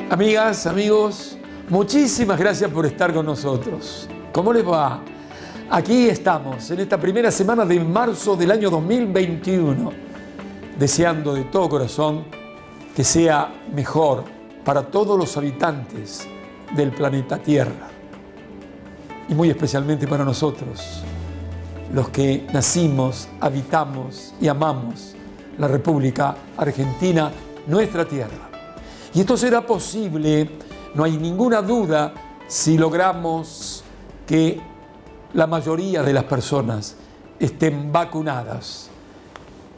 Amigas, amigos, muchísimas gracias por estar con nosotros. ¿Cómo les va? Aquí estamos, en esta primera semana de marzo del año 2021, deseando de todo corazón que sea mejor para todos los habitantes del planeta Tierra. Y muy especialmente para nosotros, los que nacimos, habitamos y amamos la República Argentina, nuestra tierra. Y esto será posible, no hay ninguna duda, si logramos que la mayoría de las personas estén vacunadas.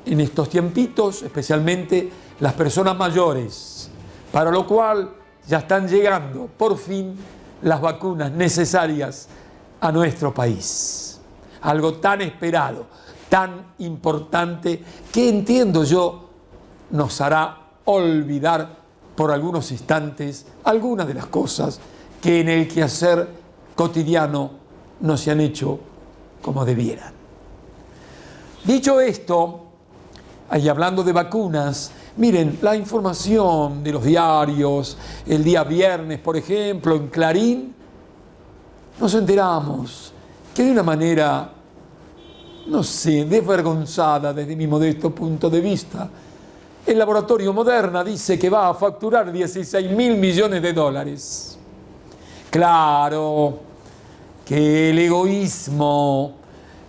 En estos tiempitos, especialmente las personas mayores, para lo cual ya están llegando, por fin, las vacunas necesarias a nuestro país. Algo tan esperado, tan importante, que entiendo yo nos hará olvidar por algunos instantes algunas de las cosas que en el quehacer cotidiano no se han hecho como debieran. Dicho esto, y hablando de vacunas, miren, la información de los diarios, el día viernes, por ejemplo, en Clarín, nos enteramos que de una manera, no sé, desvergonzada desde mi modesto punto de vista, el laboratorio Moderna dice que va a facturar 16.000 millones de dólares. Claro que el egoísmo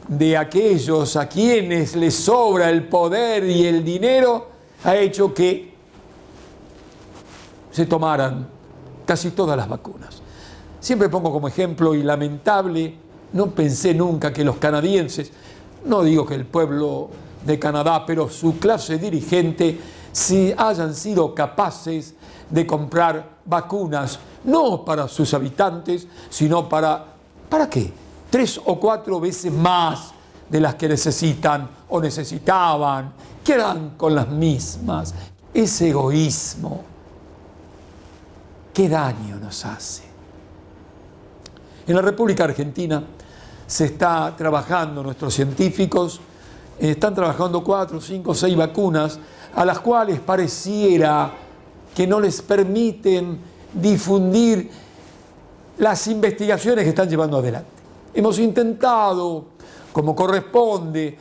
de aquellos a quienes les sobra el poder y el dinero ha hecho que se tomaran casi todas las vacunas. Siempre pongo como ejemplo, y lamentable, no pensé nunca que los canadienses, no digo que el pueblo de Canadá, pero su clase dirigente, si hayan sido capaces de comprar vacunas, no para sus habitantes, sino ¿para qué? 3 o 4 veces más de las que necesitan o necesitaban, que eran con las mismas. Ese egoísmo, ¿qué daño nos hace? En la República Argentina se está trabajando, nuestros científicos están trabajando 4, 5, 6 vacunas a las cuales pareciera que no les permiten difundir las investigaciones que están llevando adelante. Hemos intentado, como corresponde,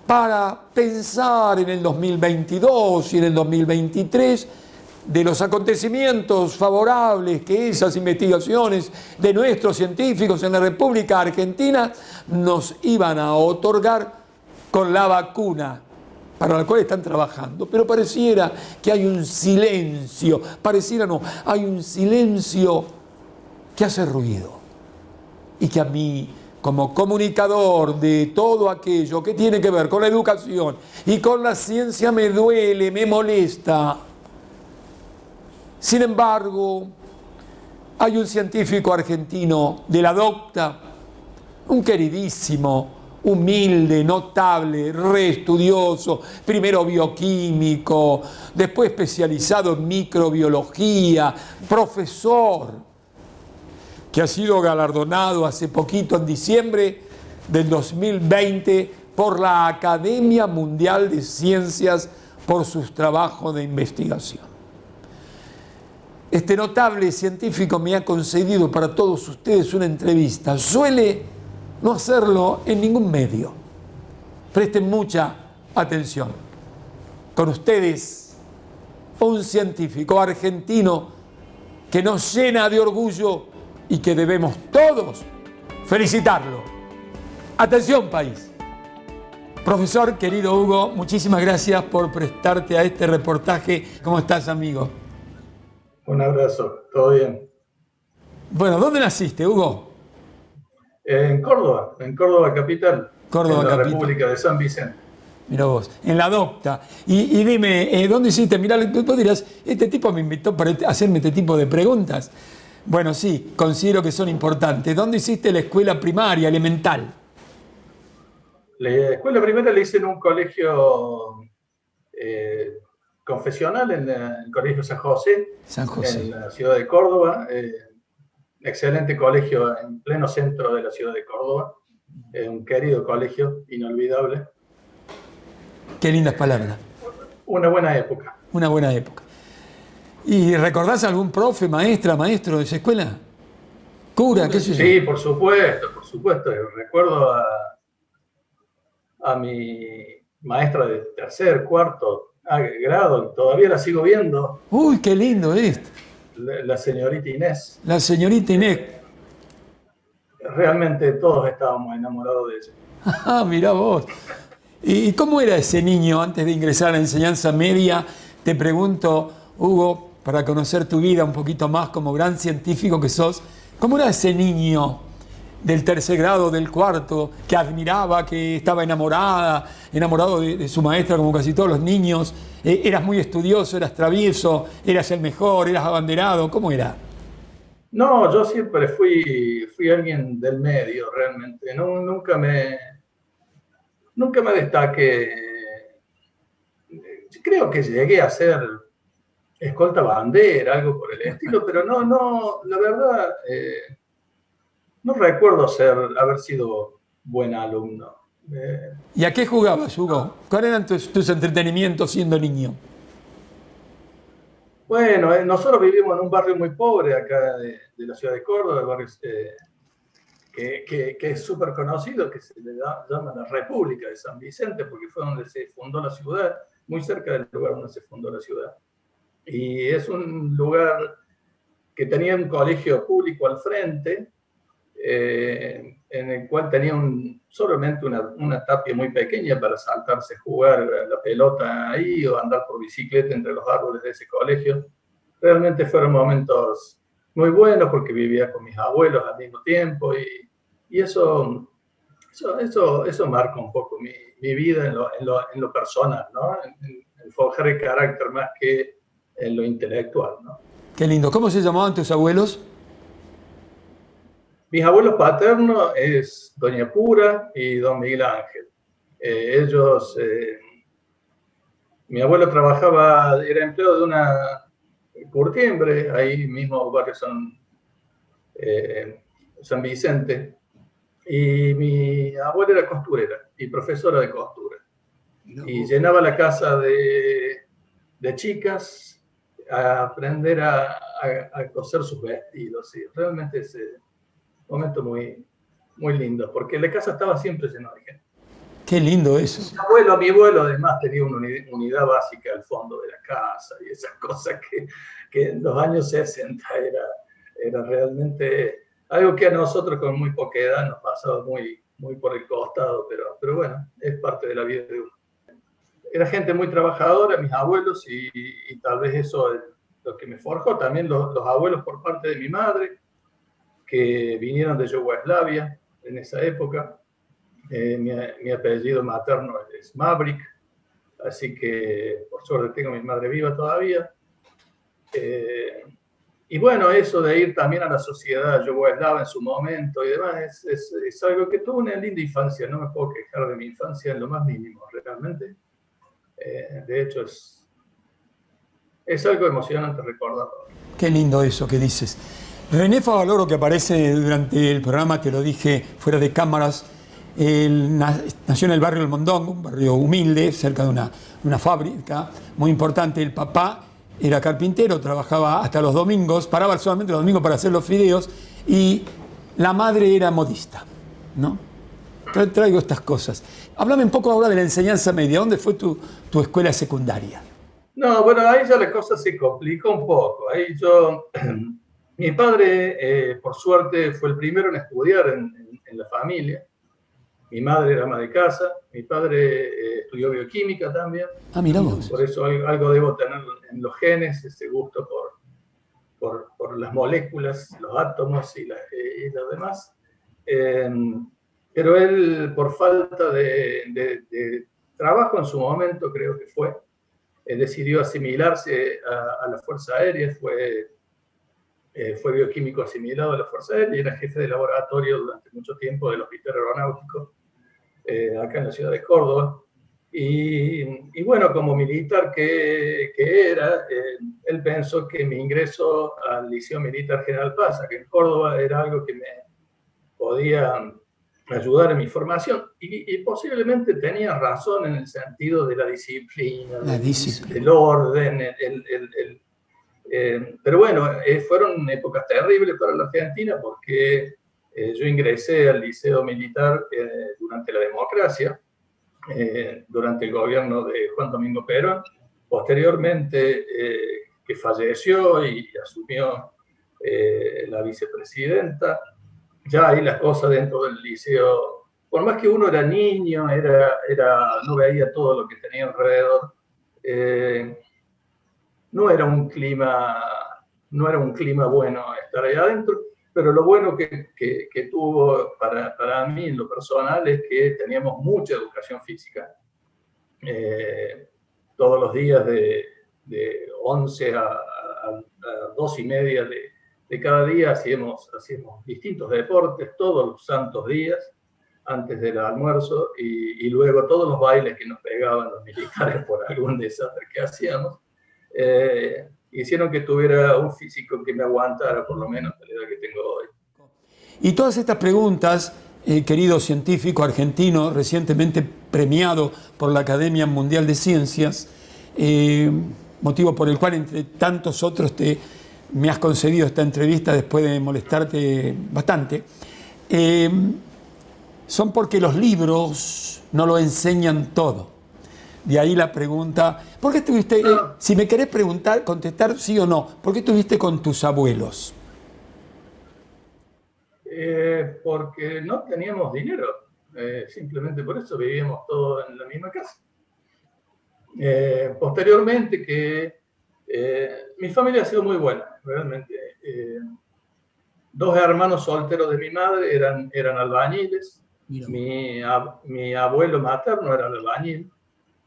para pensar en el 2022 y en el 2023, de los acontecimientos favorables que esas investigaciones de nuestros científicos en la República Argentina nos iban a otorgar con la vacuna para la cual están trabajando. Pero pareciera que hay un silencio, hay un silencio que hace ruido y que a mí, como comunicador de todo aquello que tiene que ver con la educación y con la ciencia, me duele, me molesta. Sin embargo, hay un científico argentino de la DOCTA, un queridísimo, humilde, notable, reestudioso, primero bioquímico, después especializado en microbiología, profesor, que ha sido galardonado hace poquito, en diciembre del 2020, por la Academia Mundial de Ciencias por sus trabajos de investigación. Este notable científico me ha concedido para todos ustedes una entrevista. Suele no hacerlo en ningún medio. Presten mucha atención. Con ustedes, un científico argentino que nos llena de orgullo y que debemos todos felicitarlo. Atención, país. Profesor, querido Hugo, muchísimas gracias por prestarte a este reportaje. ¿Cómo estás, amigo? Un abrazo, todo bien. Bueno, ¿dónde naciste, Hugo? En Córdoba capital, Córdoba, en la capital. República de San Vicente. Mirá vos, en la DOCTA. Y dime, ¿dónde hiciste? Mirá, tú dirás, este tipo me invitó para hacerme este tipo de preguntas. Bueno, sí, considero que son importantes. ¿Dónde hiciste la escuela primaria, elemental? La escuela primaria la hice en un colegio confesional, en el Colegio San José, en la ciudad de Córdoba. Excelente colegio en pleno centro de la ciudad de Córdoba. Un querido colegio, inolvidable. Qué lindas palabras. Una buena época. Una buena época. ¿Y recordás algún profe, maestro de esa escuela? ¿Cura? ¿Qué sé yo? Sí, por supuesto. Recuerdo a mi maestra de tercer, cuarto grado, todavía la sigo viendo. Uy, qué lindo esto. La señorita Inés. La señorita Inés. Realmente todos estábamos enamorados de ella. Ah, mirá vos. ¿Y cómo era ese niño antes de ingresar a la enseñanza media? Te pregunto, Hugo, para conocer tu vida un poquito más como gran científico que sos, ¿cómo era ese niño del tercer grado, del cuarto, que admiraba, que estaba enamorado de su maestra como casi todos los niños? ¿Eras muy estudioso, eras travieso, eras el mejor, eras abanderado? ¿Cómo era? No, yo siempre fui alguien del medio, realmente. No, nunca me destaqué. Creo que llegué a ser escolta bandera, algo por el estilo, pero no, la verdad, no recuerdo haber sido buen alumno. ¿Y a qué jugabas, Hugo? ¿Cuáles eran tus entretenimientos siendo niño? Bueno, nosotros vivimos en un barrio muy pobre acá de la ciudad de Córdoba, el barrio que es súper conocido, que se le llama la República de San Vicente, porque fue donde se fundó la ciudad, muy cerca del lugar donde se fundó la ciudad. Y es un lugar que tenía un colegio público al frente, en el cual tenía solamente una tapia muy pequeña para saltarse, jugar la pelota ahí o andar por bicicleta entre los árboles de ese colegio. Realmente fueron momentos muy buenos porque vivía con mis abuelos al mismo tiempo y eso marca un poco mi vida en lo personal, ¿no? En forjar el carácter más que en lo intelectual, ¿no? Qué lindo. ¿Cómo se llamaban tus abuelos? Mis abuelos paternos es Doña Pura y Don Miguel Ángel. Mi abuelo era empleado de una curtiembre, ahí mismo barrio San Vicente, y mi abuela era costurera y profesora de costura. Y llenaba la casa de chicas a aprender a coser sus vestidos. Y realmente es un momento muy, muy lindo, porque la casa estaba siempre llena de gente. Qué lindo eso. Mi abuelo además tenía una unidad básica al fondo de la casa y esas cosas que en los años 60 era realmente algo que a nosotros con muy poca edad nos pasaba muy, muy por el costado, pero bueno, es parte de la vida de uno. Era gente muy trabajadora, mis abuelos, y tal vez eso es lo que me forjó. También los abuelos por parte de mi madre, que vinieron de Yugoslavia en esa época. Mi apellido materno es Maverick, así que por suerte tengo a mi madre viva todavía. Y bueno, eso de ir también a la sociedad yugoslava en su momento y demás es algo que tuve una linda infancia. No me puedo quejar de mi infancia en lo más mínimo, realmente. De hecho, es algo emocionante recordarlo. Qué lindo eso que dices. René Favaloro, que aparece durante el programa, te lo dije fuera de cámaras, nació en el barrio del Mondongo, un barrio humilde, cerca de una fábrica muy importante. El papá era carpintero, trabajaba hasta los domingos, paraba solamente los domingos para hacer los fideos, y la madre era modista, ¿no? Traigo estas cosas. Háblame un poco ahora de la enseñanza media. ¿Dónde fue tu escuela secundaria? No, bueno, ahí ya la cosa se complicó un poco. Mi padre, por suerte, fue el primero en estudiar en la familia. Mi madre era ama de casa, mi padre estudió bioquímica también. Ah, mirá vos. Por eso algo debo tener en los genes, ese gusto por las moléculas, los átomos y los demás. Pero él, por falta de trabajo en su momento, creo que decidió asimilarse a la Fuerza Aérea, fue bioquímico asimilado a la Fuerza Aérea y era jefe de laboratorio durante mucho tiempo del Hospital Aeronáutico, acá en la ciudad de Córdoba. Y bueno, como militar que era, él pensó que mi ingreso al Liceo Militar General Paz, que en Córdoba, era algo que me podía ayudar en mi formación. Y posiblemente tenía razón en el sentido de la disciplina, del orden, Pero bueno, fueron épocas terribles para la Argentina porque yo ingresé al liceo militar durante la democracia, durante el gobierno de Juan Domingo Perón. Posteriormente, que falleció y asumió la vicepresidenta, ya ahí las cosas dentro del liceo, por más que uno era niño, no veía todo lo que tenía alrededor, no era un clima bueno estar ahí adentro, pero lo bueno que tuvo para mí en lo personal es que teníamos mucha educación física. Todos los días de 11 a 2:30 de cada día hacíamos distintos deportes todos los santos días antes del almuerzo y luego todos los bailes que nos pegaban los militares por algún desastre que hacíamos. Hicieron que tuviera un físico que me aguantara por lo menos la edad que tengo hoy. Y todas estas preguntas, querido científico argentino, recientemente premiado por la Academia Mundial de Ciencias, motivo por el cual, entre tantos otros, me has concedido esta entrevista después de molestarte bastante, son porque los libros no lo enseñan todo. De ahí la pregunta, ¿por qué estuviste, si me querés preguntar, contestar sí o no, ¿por qué estuviste con tus abuelos? Porque no teníamos dinero, simplemente por eso vivíamos todos en la misma casa. Posteriormente mi familia ha sido muy buena, realmente. 2 hermanos solteros de mi madre eran albañiles, mi abuelo materno era albañil,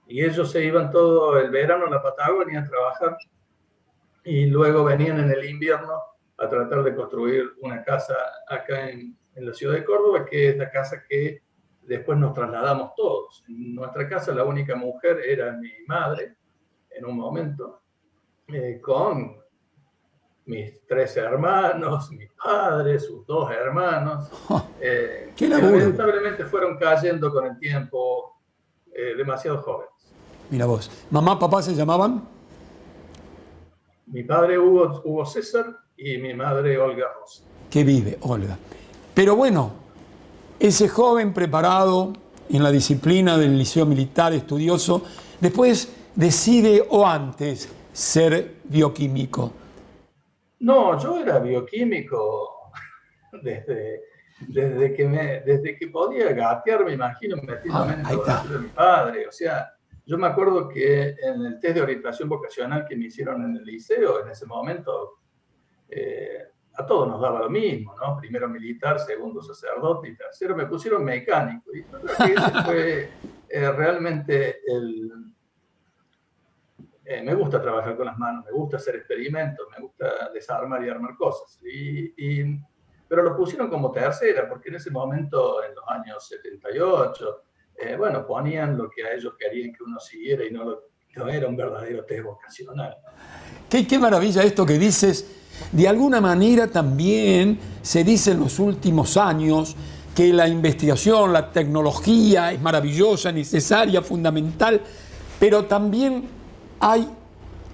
y ellos se iban todo el verano a la Patagonia a trabajar, y luego venían en el invierno a tratar de construir una casa acá en la ciudad de Córdoba, que es la casa que después nos trasladamos todos. En nuestra casa la única mujer era mi madre, en un momento, con mis 3 hermanos, mi padre, sus 2 hermanos, que lamentablemente fueron cayendo con el tiempo demasiado jóvenes. Mira vos, ¿mamá, papá se llamaban? Mi padre Hugo César y mi madre Olga Rosa. Que vive, Olga. Pero bueno, ese joven preparado en la disciplina del liceo militar, estudioso, después decide o antes ser bioquímico. No, yo era bioquímico desde que podía gatear, me imagino, metiéndome en el laboratorio de mi padre. O sea, yo me acuerdo que en el test de orientación vocacional que me hicieron en el liceo, en ese momento, a todos nos daba lo mismo, ¿no? Primero militar, segundo sacerdote y tercero me pusieron mecánico. Y yo creo que ese fue realmente me gusta trabajar con las manos, me gusta hacer experimentos, me gusta desarmar y armar cosas. Pero lo pusieron como tercera, porque en ese momento, en los años 78, bueno, ponían lo que a ellos querían que uno siguiera y no era un verdadero test vocacional. Qué maravilla esto que dices. De alguna manera también se dice en los últimos años que la investigación, la tecnología es maravillosa, necesaria, fundamental, pero también hay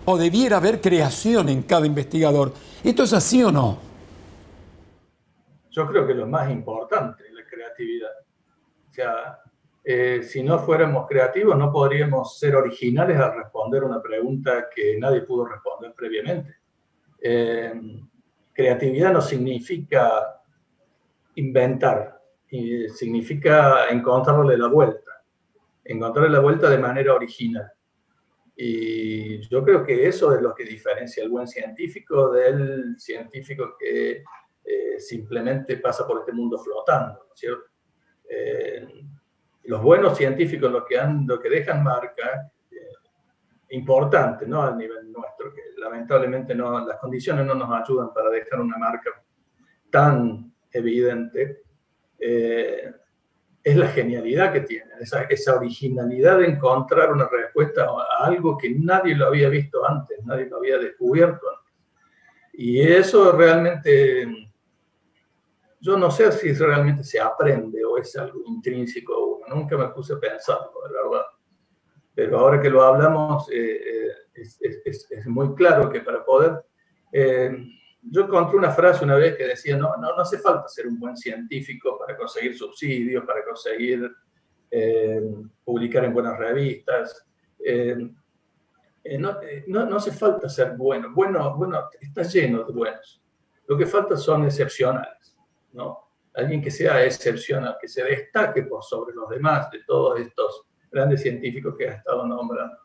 o debiera haber creación en cada investigador. ¿Esto es así o no? Yo creo que lo más importante es la creatividad. O sea, si no fuéramos creativos no podríamos ser originales al responder una pregunta que nadie pudo responder previamente. Creatividad no significa inventar, significa encontrarle la vuelta de manera original. Y yo creo que eso es lo que diferencia al buen científico del científico que simplemente pasa por este mundo flotando, ¿no es cierto? Los buenos científicos lo que dejan marca importante, ¿no? Al nivel nuestro, que lamentablemente las condiciones no nos ayudan para dejar una marca tan evidente, es la genialidad que tienen, esa originalidad de encontrar una respuesta a algo que nadie lo había visto antes, nadie lo había descubierto antes. Y eso realmente, yo no sé si realmente se aprende o es algo intrínseco a uno, nunca me puse a pensarlo, la verdad. Pero ahora que lo hablamos, es muy claro que para poder Yo encontré una frase una vez que decía, no hace falta ser un buen científico para conseguir subsidios, para conseguir publicar en buenas revistas. No hace falta ser bueno. Bueno, está lleno de buenos. Lo que falta son excepcionales, ¿no? Alguien que sea excepcional, que se destaque por sobre los demás de todos estos grandes científicos que has estado nombrando.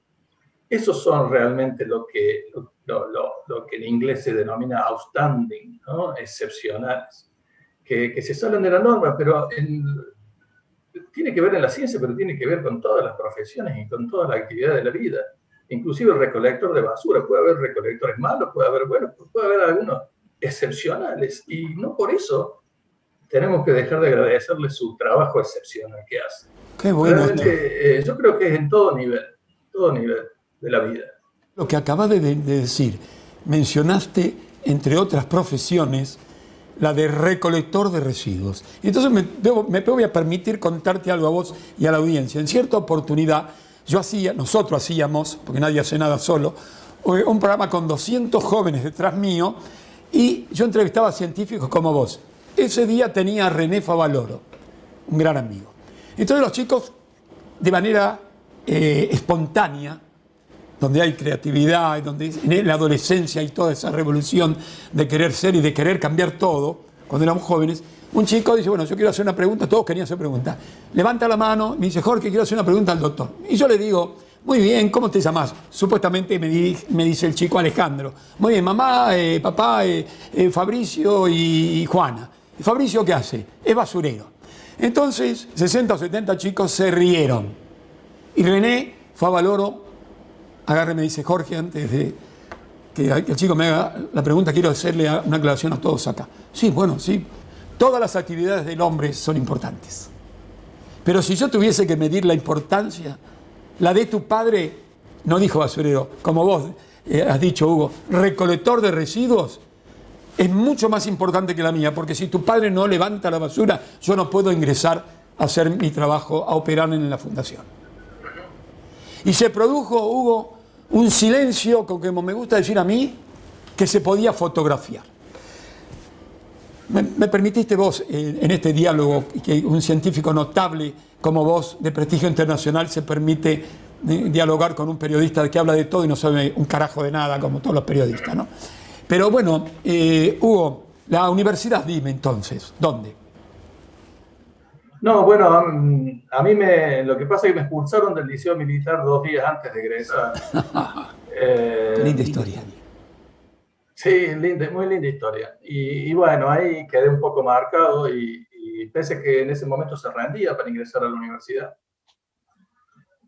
Esos son realmente lo que en inglés se denomina outstanding, ¿no? Excepcionales, que se salen de la norma, pero tiene que ver en la ciencia, pero tiene que ver con todas las profesiones y con todas las actividades de la vida. Inclusive el recolector de basura, puede haber recolectores malos, puede haber buenos, puede haber algunos excepcionales, y no por eso tenemos que dejar de agradecerle su trabajo excepcional que hace. Qué bueno. Realmente, yo creo que es en todo nivel de la vida. Lo que acabas de decir, mencionaste, entre otras profesiones, la de recolector de residuos. Entonces me voy a permitir contarte algo a vos y a la audiencia. En cierta oportunidad, nosotros hacíamos, porque nadie hace nada solo, un programa con 200 jóvenes detrás mío, y yo entrevistaba a científicos como vos. Ese día tenía a René Favaloro, un gran amigo. Entonces los chicos, de manera espontánea, donde hay creatividad, donde en la adolescencia hay toda esa revolución de querer ser y de querer cambiar todo, cuando éramos jóvenes, un chico dice, bueno, yo quiero hacer una pregunta, todos querían hacer preguntas. Levanta la mano, me dice, Jorge, quiero hacer una pregunta al doctor. Y yo le digo, muy bien, ¿cómo te llamas? Supuestamente me dice el chico Alejandro. Muy bien, mamá, papá, Fabricio y Juana. ¿Y Fabricio qué hace? Es basurero. Entonces, 60 o 70 chicos se rieron. Y René Favaloro agarra y me dice, Jorge, antes de que el chico me haga la pregunta, quiero hacerle una aclaración a todos acá. Sí, bueno, sí. Todas las actividades del hombre son importantes. Pero si yo tuviese que medir la importancia, la de tu padre, no dijo basurero, como vos has dicho, Hugo, recolector de residuos, es mucho más importante que la mía, porque si tu padre no levanta la basura, yo no puedo ingresar a hacer mi trabajo, a operar en la fundación. Y se produjo, Hugo, un silencio, como me gusta decir a mí, que se podía fotografiar. Me permitiste vos, en este diálogo, que un científico notable como vos, de prestigio internacional, se permite dialogar con un periodista que habla de todo y no sabe un carajo de nada, como todos los periodistas, ¿no? Pero bueno, Hugo, la universidad, dime entonces, ¿dónde? No, bueno, a mí lo que pasa es que me expulsaron del liceo militar 2 días antes de egresar. Qué linda historia. Sí, muy linda historia. Y bueno, ahí quedé un poco marcado y pensé que en ese momento se rendía para ingresar a la universidad.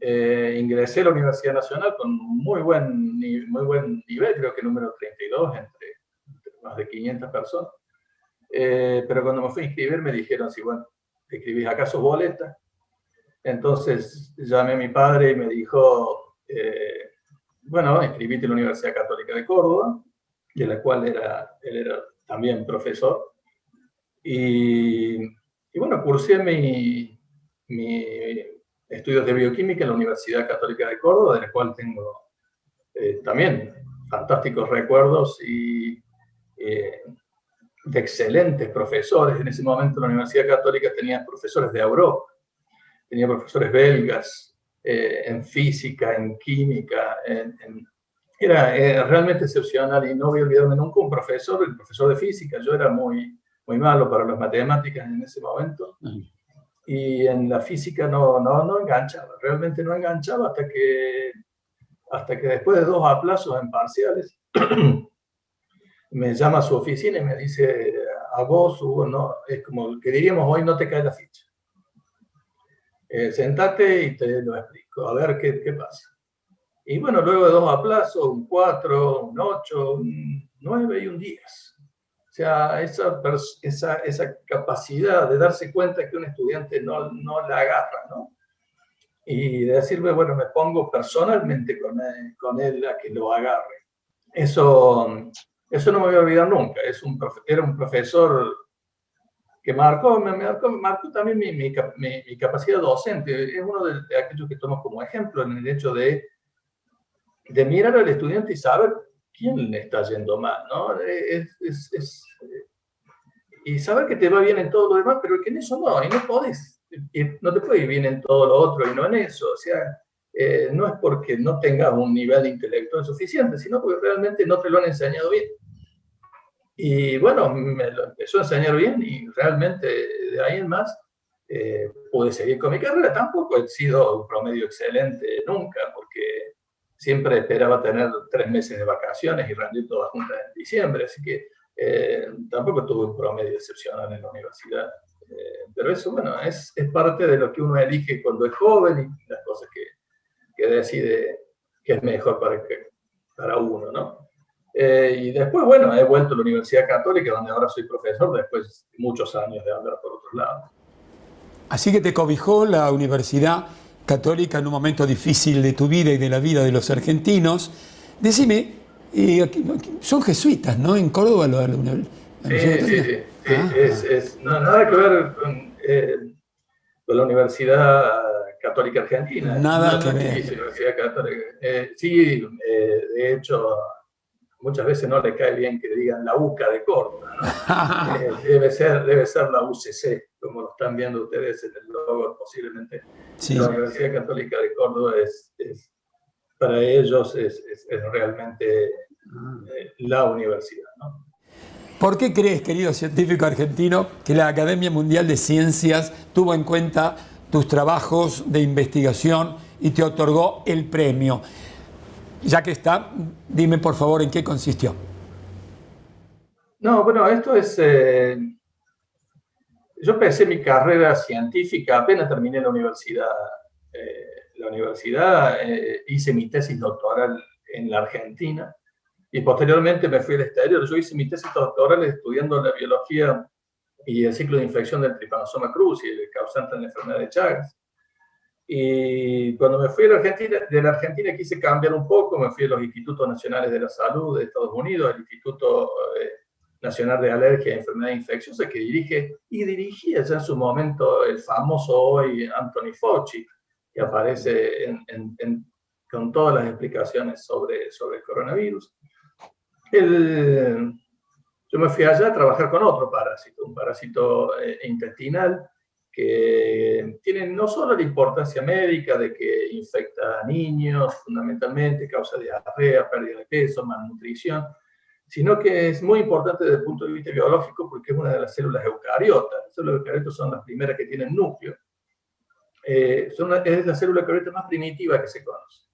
Ingresé a la Universidad Nacional con muy buen nivel, creo que número 32 entre más de 500 personas. Pero cuando me fui a inscribir me dijeron, sí, bueno, ¿te escribís acaso boleta? Entonces llamé a mi padre y me dijo, bueno, inscribite en la Universidad Católica de Córdoba, de la cual él era también profesor. Y bueno, cursé mis estudios de bioquímica en la Universidad Católica de Córdoba, de la cual tengo también fantásticos recuerdos y de excelentes profesores. En ese momento la Universidad Católica tenía profesores de Europa, tenía profesores belgas en física, en química, era realmente excepcional y no voy a olvidarme nunca el profesor de física. Yo era muy malo para las matemáticas en ese momento y en la física no enganchaba, realmente no enganchaba hasta que después de 2 aplazos en parciales me llama a su oficina y me dice, a vos, Hugo, no, es como que diríamos hoy, no te cae la ficha. Sentate y te lo explico, a ver qué pasa. Y bueno, luego de 2 aplazos, un 4, un 8, un 9 y un 10. O sea, esa capacidad de darse cuenta que un estudiante no la agarra, ¿no? Y de decirme, bueno, me pongo personalmente con él a que lo agarre. Eso no me voy a olvidar nunca. Era un profesor que marcó también mi capacidad docente. Es uno de aquellos que tomo como ejemplo en el hecho de mirar al estudiante y saber ¿quién le está yendo mal, no? Y saber que te va bien en todo lo demás, pero que en eso no, y no podés, no te puede ir bien en todo lo otro y no en eso. O sea, no es porque no tengas un nivel intelectual suficiente, sino porque realmente no te lo han enseñado bien. Y bueno, me lo empezó a enseñar bien y realmente de ahí en más pude seguir con mi carrera. Tampoco he sido un promedio excelente nunca, porque siempre esperaba tener 3 meses de vacaciones y rendir todas juntas en diciembre, así que tampoco tuve un promedio excepcional en la universidad. Pero eso, bueno, es parte de lo que uno elige cuando es joven y las cosas que decide que es mejor para uno, ¿no? Y después, bueno, he vuelto a la Universidad Católica, donde ahora soy profesor, después de muchos años de andar por otros lados. Así que te cobijó la Universidad Católica en un momento difícil de tu vida y de la vida de los argentinos. Decime, son jesuitas, ¿no? En Córdoba, Sí. No, nada que ver con la Universidad Católica Argentina. Nada No que es ver. difícil, Universidad Católica. Sí, de hecho, muchas veces no le cae bien que digan la UCA de Córdoba, ¿no? Debe ser la UCC, como lo están viendo ustedes en el logo, posiblemente. Sí. La Universidad Católica de Córdoba para ellos es realmente la universidad, ¿no? ¿Por qué crees, querido científico argentino, que la Academia Mundial de Ciencias tuvo en cuenta tus trabajos de investigación y te otorgó el premio? Ya que está, dime por favor en qué consistió. No, bueno, esto es... yo empecé mi carrera científica, apenas terminé la universidad. Hice mi tesis doctoral en la Argentina y posteriormente me fui al exterior. Yo hice mi tesis doctoral estudiando la biología y el ciclo de infección del Trypanosoma cruzi, el causante de la enfermedad de Chagas. Y cuando me fui a de la Argentina quise cambiar un poco, me fui a los Institutos Nacionales de la Salud de Estados Unidos, el Instituto Nacional de Alergia y Enfermedades Infecciosas, que dirigía ya en su momento el famoso hoy Anthony Fauci, que aparece con todas las explicaciones sobre el coronavirus. Yo me fui allá a trabajar con otro parásito, un parásito intestinal, que tiene no solo la importancia médica de que infecta a niños, fundamentalmente, causa diarrea, pérdida de peso, malnutrición, sino que es muy importante desde el punto de vista biológico porque es una de las células eucariotas. Las células eucariotas son las primeras que tienen núcleo. Es la célula eucariota más primitiva que se conoce.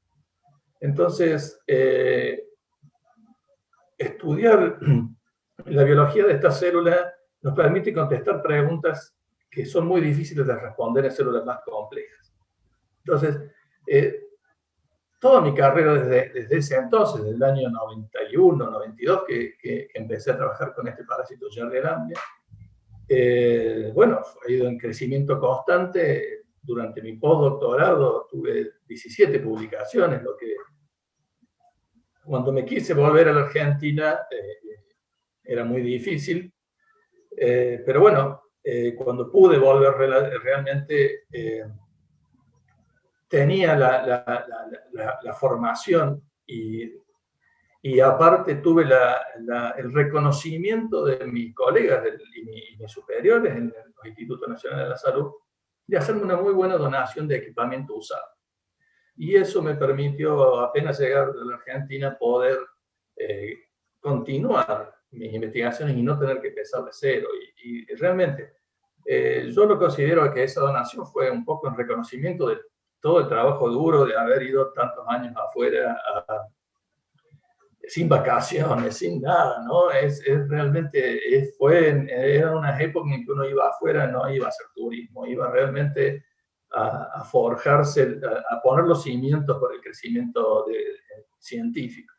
Entonces, estudiar la biología de esta célula nos permite contestar preguntas que son muy difíciles de responder en células más complejas. Entonces, toda mi carrera desde ese entonces, desde el año 91, 92, que empecé a trabajar con este parásito Yerlia lamblia, bueno, ha ido en crecimiento constante. Durante mi postdoctorado tuve 17 publicaciones, lo que cuando me quise volver a la Argentina era muy difícil, pero bueno, cuando pude volver realmente tenía la formación y aparte tuve el reconocimiento de mis colegas y mis superiores en los Institutos Nacionales de la Salud de hacerme una muy buena donación de equipamiento usado. Y eso me permitió, apenas llegar a la Argentina, poder continuar mis investigaciones y no tener que empezar de cero. Y realmente, yo lo considero que esa donación fue un poco en reconocimiento de todo el trabajo duro de haber ido tantos años afuera sin vacaciones, sin nada, ¿no? Eran unas épocas en que uno iba afuera, no iba a hacer turismo, iba realmente a forjarse, a poner los cimientos para el crecimiento científico.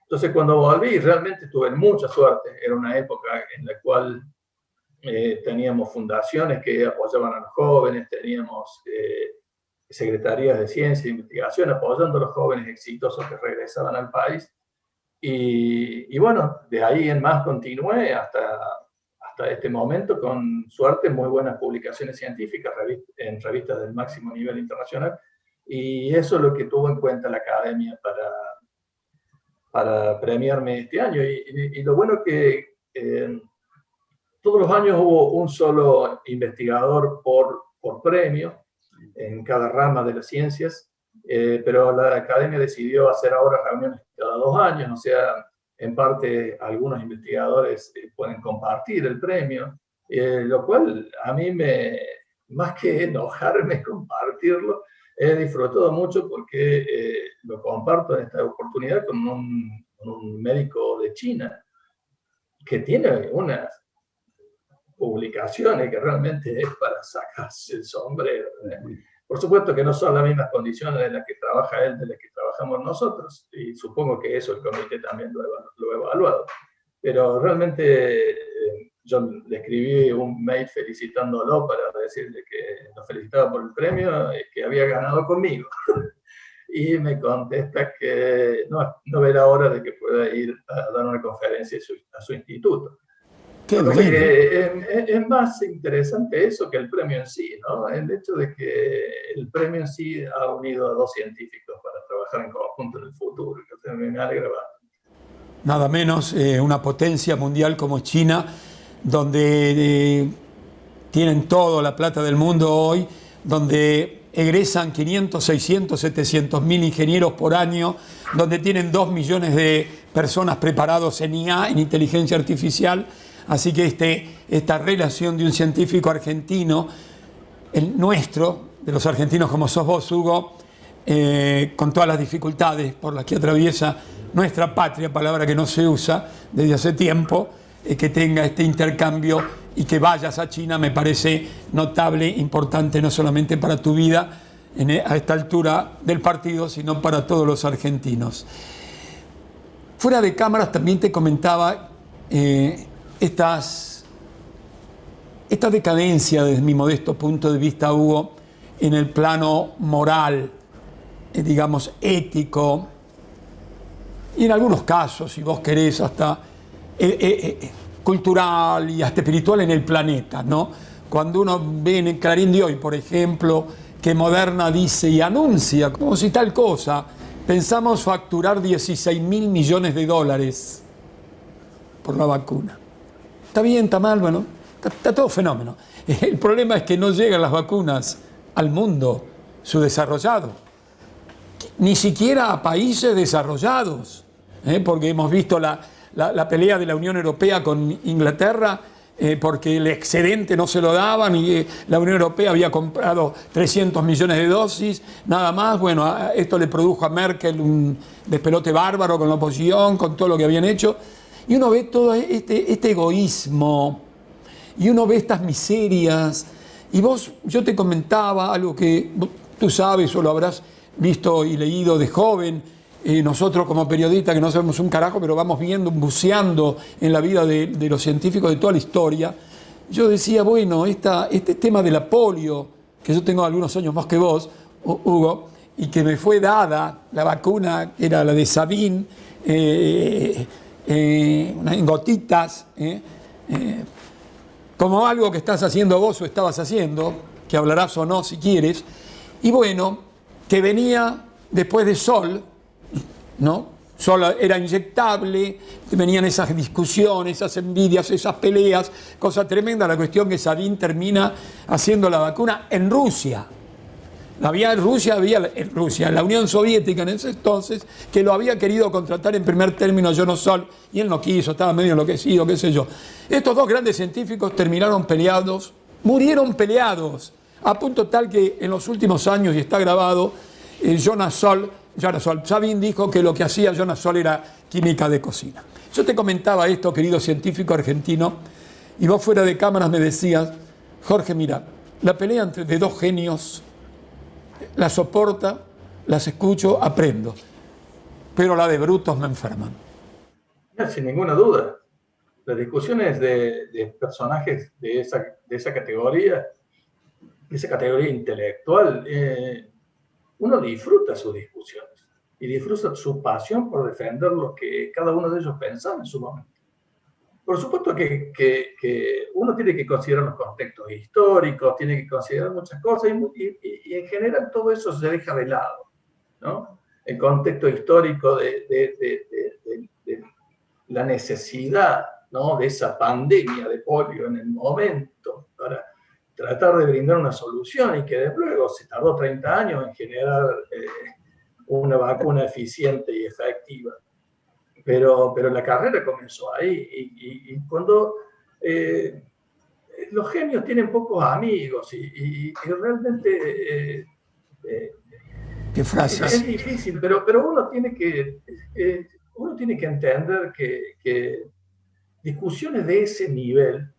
Entonces, cuando volví, realmente tuve mucha suerte. Era una época en la cual teníamos fundaciones que apoyaban a los jóvenes, teníamos secretarías de ciencia e investigación apoyando a los jóvenes exitosos que regresaban al país. Y bueno, de ahí en más continué hasta este momento, con suerte, muy buenas publicaciones científicas en revistas del máximo nivel internacional. Y eso es lo que tuvo en cuenta la academia para premiarme este año. Y lo bueno que todos los años hubo un solo investigador por premio en cada rama de las ciencias, pero la academia decidió hacer ahora reuniones cada 2 años, o sea, en parte algunos investigadores pueden compartir el premio, lo cual a mí más que enojarme compartirlo, he disfrutado mucho porque lo comparto en esta oportunidad con un médico de China que tiene unas publicaciones que realmente es para sacarse el sombrero. Por supuesto que no son las mismas condiciones en las que trabaja él, de las que trabajamos nosotros, y supongo que eso el comité también lo ha evaluado. Pero realmente yo le escribí un mail felicitándolo para decirle que lo felicitaba por el premio y que había ganado conmigo. Y me contesta que no ve la hora de que pueda ir a dar una conferencia a su instituto. Es más interesante eso que el premio en sí, ¿no? El hecho de que el premio en sí ha unido a 2 científicos para trabajar en conjunto en el futuro, que me alegra bastante. Nada menos una potencia mundial como China, donde tienen toda la plata del mundo hoy, donde egresan 500, 600, 700 mil ingenieros por año, donde tienen 2 millones de personas preparados en IA, en inteligencia artificial. Así que esta relación de un científico argentino, el nuestro, de los argentinos como sos vos, Hugo, con todas las dificultades por las que atraviesa nuestra patria, palabra que no se usa desde hace tiempo, que tenga este intercambio y que vayas a China me parece notable, importante, no solamente para tu vida a esta altura del partido, sino para todos los argentinos. Fuera de cámaras también te comentaba esta decadencia desde mi modesto punto de vista, Hugo, en el plano moral, digamos ético, y en algunos casos, si vos querés, hasta cultural y hasta espiritual en el planeta, ¿no? Cuando uno ve en el Clarín de hoy, por ejemplo, que Moderna dice y anuncia, como si tal cosa, pensamos facturar $16.000 millones por la vacuna. Está bien, está mal, bueno, está todo fenómeno. El problema es que no llegan las vacunas al mundo subdesarrollado, ni siquiera a países desarrollados, porque hemos visto la pelea de la Unión Europea con Inglaterra, porque el excedente no se lo daban y la Unión Europea había comprado 300 millones de dosis, nada más. Bueno, esto le produjo a Merkel un despelote bárbaro con la oposición, con todo lo que habían hecho. Y uno ve todo este egoísmo, y uno ve estas miserias. Y yo te comentaba algo que tú sabes o lo habrás visto y leído de joven. Nosotros como periodistas que no sabemos un carajo, pero vamos viendo, buceando en la vida de los científicos de toda la historia. Yo decía, bueno, este tema de la polio, que yo tengo algunos años más que vos, Hugo, y que me fue dada la vacuna, era la de Sabin, en gotitas, como algo que estás haciendo vos o estabas haciendo, que hablarás o no si quieres, y bueno, que venía después de Sol, ¿no? Sol era inyectable, venían esas discusiones, esas envidias, esas peleas, cosa tremenda, la cuestión que Sabin termina haciendo la vacuna en Rusia. Había la Unión Soviética en ese entonces, que lo había querido contratar en primer término Jonas Sol, y él no quiso, estaba medio enloquecido, qué sé yo. Estos 2 grandes científicos terminaron peleados, murieron peleados, a punto tal que en los últimos años, y está grabado, Sabin dijo que lo que hacía Jonas Sol era química de cocina. Yo te comentaba esto, querido científico argentino, y vos fuera de cámaras me decías, Jorge, mira, la pelea de 2 genios la soporta, las escucho, aprendo, pero la de brutos me enferman. Sin ninguna duda. Las discusiones de personajes de esa categoría intelectual, uno disfruta sus discusiones y disfruta su pasión por defender lo que cada uno de ellos pensaba en su momento. Por supuesto que uno tiene que considerar los contextos históricos, tiene que considerar muchas cosas y en general todo eso se deja de lado, ¿no? El contexto histórico de la necesidad, ¿no?, de esa pandemia de polio en el momento para tratar de brindar una solución, y que luego se tardó 30 años en generar una vacuna eficiente y efectiva. Pero la carrera comenzó ahí, y cuando los genios tienen pocos amigos, y realmente ¿Qué frases? es difícil, pero uno tiene que entender que discusiones de ese nivel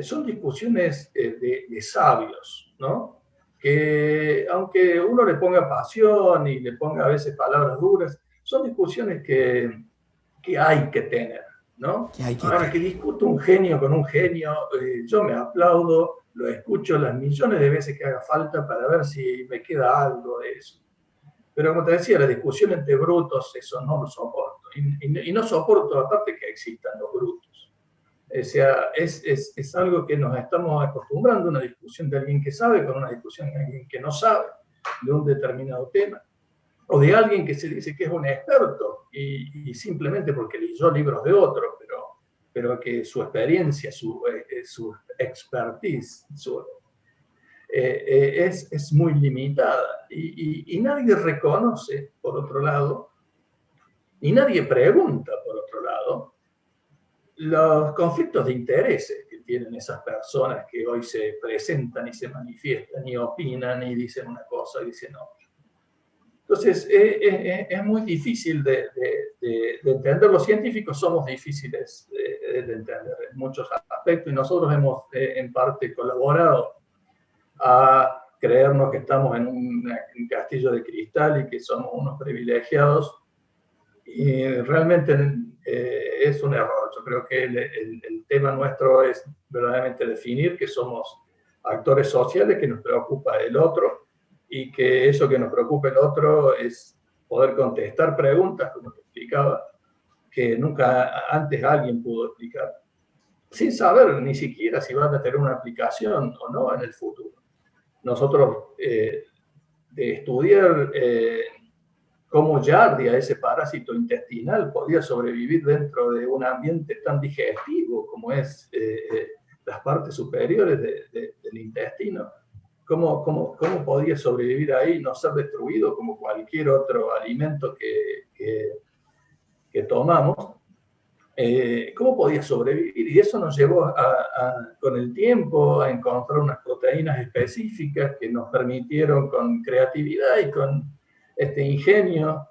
son discusiones de sabios, ¿no? Que aunque uno le ponga pasión y le ponga a veces palabras duras, son discusiones que hay que tener, ¿no? Ahora, que discuta un genio con un genio, yo me aplaudo, lo escucho las millones de veces que haga falta para ver si me queda algo de eso. Pero como te decía, la discusión entre brutos, eso no lo soporto. Y no soporto, aparte, que existan los brutos. O sea, es algo que nos estamos acostumbrando, una discusión de alguien que sabe con una discusión de alguien que no sabe de un determinado tema, o de alguien que se dice que es un experto y simplemente porque leyó libros de otros, pero que su experiencia, su expertise, es muy limitada, y nadie reconoce, por otro lado, y nadie pregunta, por otro lado, los conflictos de intereses que tienen esas personas que hoy se presentan y se manifiestan y opinan y dicen una cosa y dicen otra. Entonces, es muy difícil de entender. Los científicos somos difíciles de entender en muchos aspectos, y nosotros hemos en parte colaborado a creernos que estamos en un castillo de cristal y que somos unos privilegiados, y realmente es un error. Yo creo que el tema nuestro es verdaderamente definir que somos actores sociales, que nos preocupa el otro, y que eso que nos preocupa el otro es poder contestar preguntas, como te explicaba, que nunca antes alguien pudo explicar, sin saber ni siquiera si van a tener una aplicación o no en el futuro. Nosotros, de estudiar cómo Giardia, ese parásito intestinal, podía sobrevivir dentro de un ambiente tan digestivo como es las partes superiores del intestino, ¿cómo podía sobrevivir ahí y no ser destruido como cualquier otro alimento que tomamos? ¿Cómo podía sobrevivir? Y eso nos llevó con el tiempo a encontrar unas proteínas específicas que nos permitieron, con creatividad y con ingenio,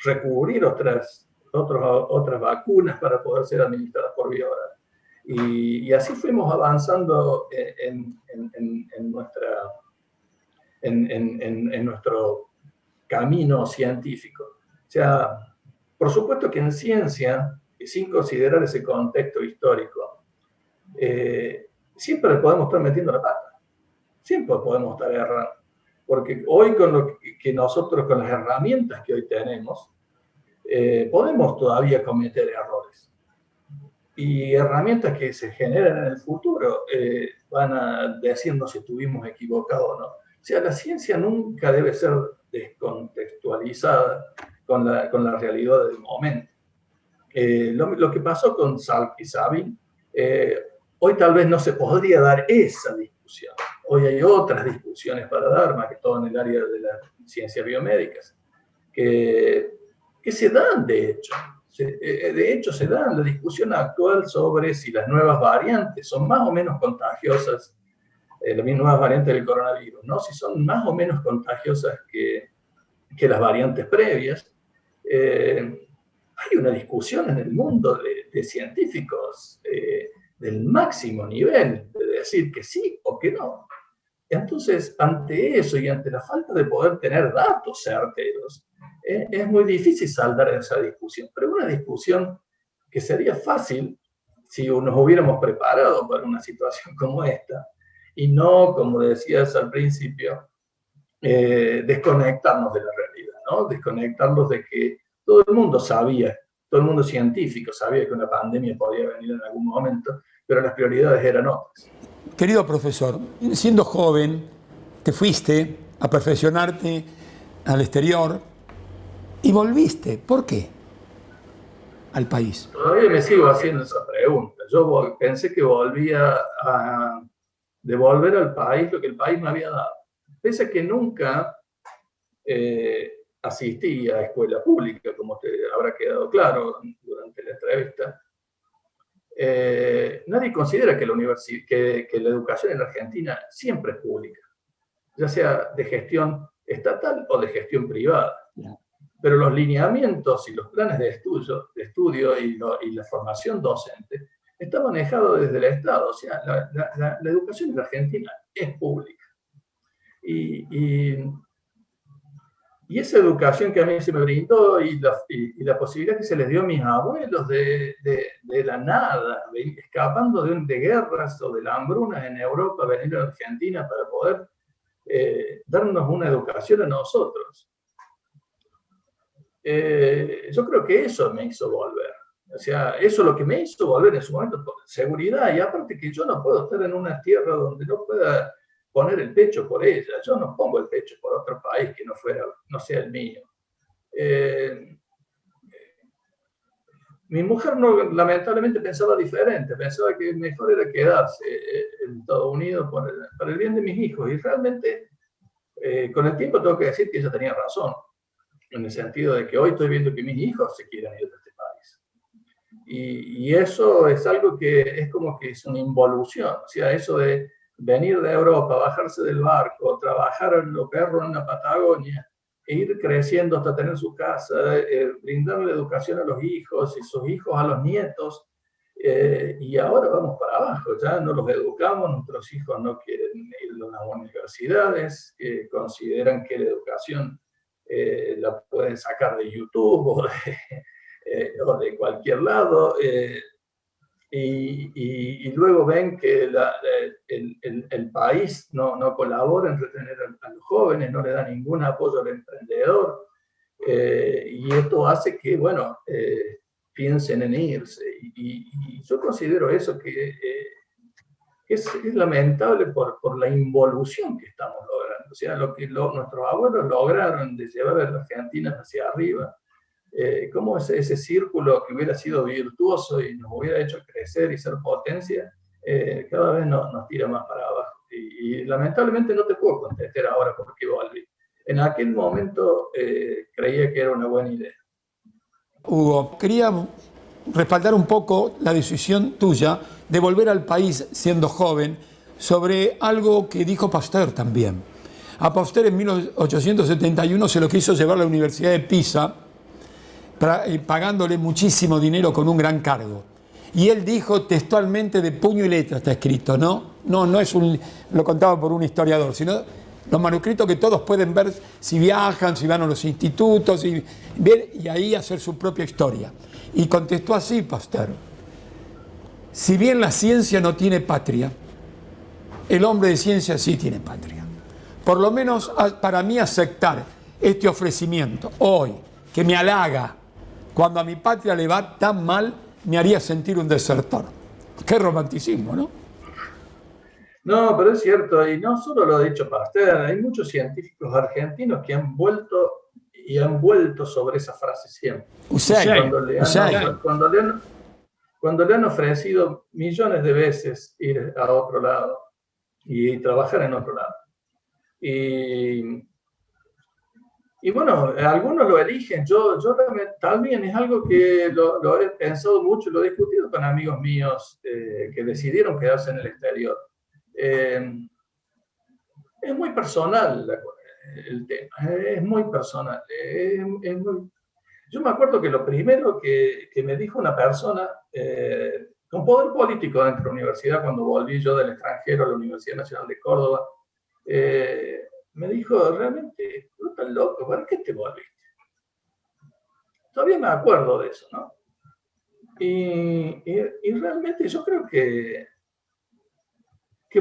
recubrir otras vacunas para poder ser administradas por vía oral. Y así fuimos avanzando en nuestro camino científico. O sea, por supuesto que en ciencia, sin considerar ese contexto histórico, siempre podemos estar metiendo la pata, siempre podemos estar errando, porque hoy con las herramientas que hoy tenemos, podemos todavía cometer errores, y herramientas que se generan en el futuro van a decirnos si estuvimos equivocados o no. O sea, la ciencia nunca debe ser descontextualizada con la realidad del momento. Lo que pasó con Salk y Sabin, hoy tal vez no se podría dar esa discusión. Hoy hay otras discusiones para dar, más que todo en el área de las ciencias biomédicas, que se dan, de hecho. De hecho, se dan la discusión actual sobre si las nuevas variantes son más o menos contagiosas, las nuevas variantes del coronavirus, ¿no? Si son más o menos contagiosas que las variantes previas. Hay una discusión en el mundo de científicos del máximo nivel, de decir que sí o que no. Entonces, ante eso y ante la falta de poder tener datos certeros, es muy difícil saldar esa discusión. Pero una discusión que sería fácil si nos hubiéramos preparado para una situación como esta, y no, como decías al principio, desconectarnos de la realidad, ¿no? Desconectarnos de que todo el mundo sabía, todo el mundo científico sabía que una pandemia podía venir en algún momento, pero las prioridades eran otras. Querido profesor, siendo joven, te fuiste a perfeccionarte al exterior y volviste. ¿Por qué? al país? Todavía me sigo haciendo esa pregunta. Yo pensé que volvía a devolver al país lo que el país me había dado. Pese a que nunca asistí a escuela pública, como te habrá quedado claro durante la entrevista, nadie considera que la educación en la Argentina siempre es pública, ya sea de gestión estatal o de gestión privada. Pero los lineamientos y los planes de estudio y la formación docente está manejado desde el Estado. O sea, la educación en la Argentina es pública. Y esa educación que a mí se me brindó y la posibilidad que se les dio a mis abuelos de la nada, escapando de guerras o de la hambruna en Europa, venir a Argentina para poder darnos una educación a nosotros. Yo creo que eso me hizo volver. O sea, eso es lo que me hizo volver en su momento, por seguridad. Y aparte que yo no puedo estar en una tierra donde no pueda poner el pecho por ella. Yo no pongo el pecho por otro país que no sea el mío. Mi mujer lamentablemente pensaba diferente. Pensaba que mejor era quedarse en Estados Unidos para el bien de mis hijos. Y realmente, con el tiempo tengo que decir que ella tenía razón. En el sentido de que hoy estoy viendo que mis hijos se quieren ir de este país. Y eso es algo que es como que es una involución. O sea, eso de venir de Europa, bajarse del barco, trabajar en los perros en la Patagonia, e ir creciendo hasta tener su casa, brindarle educación a los hijos y sus hijos a los nietos, y ahora vamos para abajo, ya no los educamos, nuestros hijos no quieren ir a las universidades, consideran que la educación la pueden sacar de YouTube o de cualquier lado, y luego ven que el país no colabora en retener a los jóvenes, no le da ningún apoyo al emprendedor, y esto hace que, bueno, piensen en irse. Y yo considero eso que es lamentable por la involución que estamos logrando. O sea, lo que nuestros abuelos lograron de llevar a la Argentina hacia arriba, cómo ese círculo que hubiera sido virtuoso y nos hubiera hecho crecer y ser potencia, cada vez nos tira más para abajo. Y lamentablemente no te puedo contestar ahora por qué volví. En aquel momento creía que era una buena idea. Hugo, quería respaldar un poco la decisión tuya de volver al país siendo joven sobre algo que dijo Pasteur también. A Pasteur en 1871 se lo quiso llevar a la Universidad de Pisa, pagándole muchísimo dinero con un gran cargo. Y él dijo textualmente, de puño y letra está escrito, no es lo contaba por un historiador, sino los manuscritos que todos pueden ver si viajan, si van a los institutos, y ver y ahí hacer su propia historia. Y contestó así Pasteur: si bien la ciencia no tiene patria, el hombre de ciencia sí tiene patria. Por lo menos para mí aceptar este ofrecimiento hoy, que me halaga, cuando a mi patria le va tan mal, me haría sentir un desertor. Qué romanticismo, ¿no? No, pero es cierto, y no solo lo ha dicho Pasteur, hay muchos científicos argentinos que han vuelto sobre esa frase siempre. Cuando le han ofrecido millones de veces ir a otro lado y trabajar en otro lado. Y bueno, algunos lo eligen. Yo también es algo que lo he pensado mucho, lo he discutido con amigos míos que decidieron quedarse en el exterior. Es muy personal el tema, es muy personal. Yo me acuerdo que lo primero que me dijo una persona con poder político dentro de la universidad, cuando volví yo del extranjero a la Universidad Nacional de Córdoba, me dijo: realmente, tú estás loco, ¿para qué te volviste? Todavía me acuerdo de eso, ¿no? Y realmente yo creo que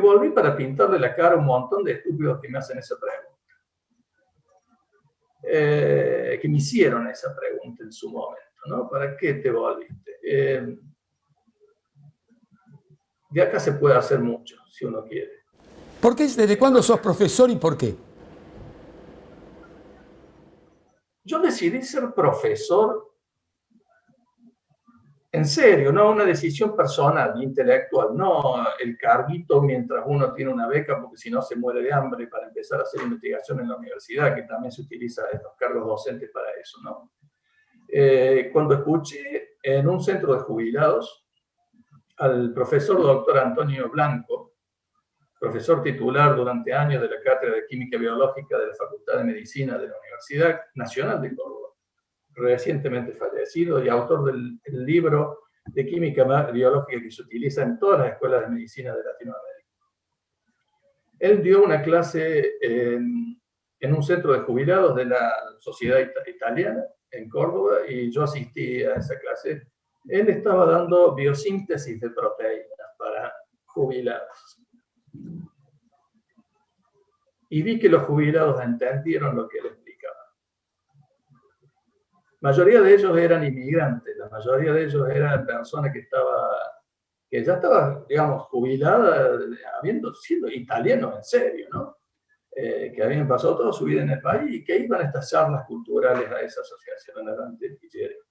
volví para pintarle la cara a un montón de estúpidos que me hacen esa pregunta. Que me hicieron esa pregunta en su momento, ¿no? ¿Para qué te volviste? De acá se puede hacer mucho, si uno quiere. ¿Por qué? ¿Desde cuándo sos profesor y por qué? Yo decidí ser profesor en serio, no una decisión personal, intelectual, no el carguito mientras uno tiene una beca, porque si no se muere de hambre para empezar a hacer investigación en la universidad, que también se utiliza estos cargos docentes para eso, ¿no? Cuando escuché en un centro de jubilados al profesor doctor Antonio Blanco, profesor titular durante años de la Cátedra de Química Biológica de la Facultad de Medicina de la Universidad Nacional de Córdoba, recientemente fallecido y autor del libro de química biológica que se utiliza en todas las escuelas de medicina de Latinoamérica. Él dio una clase en un centro de jubilados de la Sociedad Italiana en Córdoba y yo asistí a esa clase. Él estaba dando biosíntesis de proteínas para jubilados. Y vi que los jubilados entendieron lo que él explicaba. La mayoría de ellos eran inmigrantes, la mayoría de ellos eran personas que ya estaba, digamos, jubilada, siendo italianos en serio, ¿no? Que habían pasado toda su vida en el país y que iban a estas charlas culturales a esa asociación Adelante Guillermo.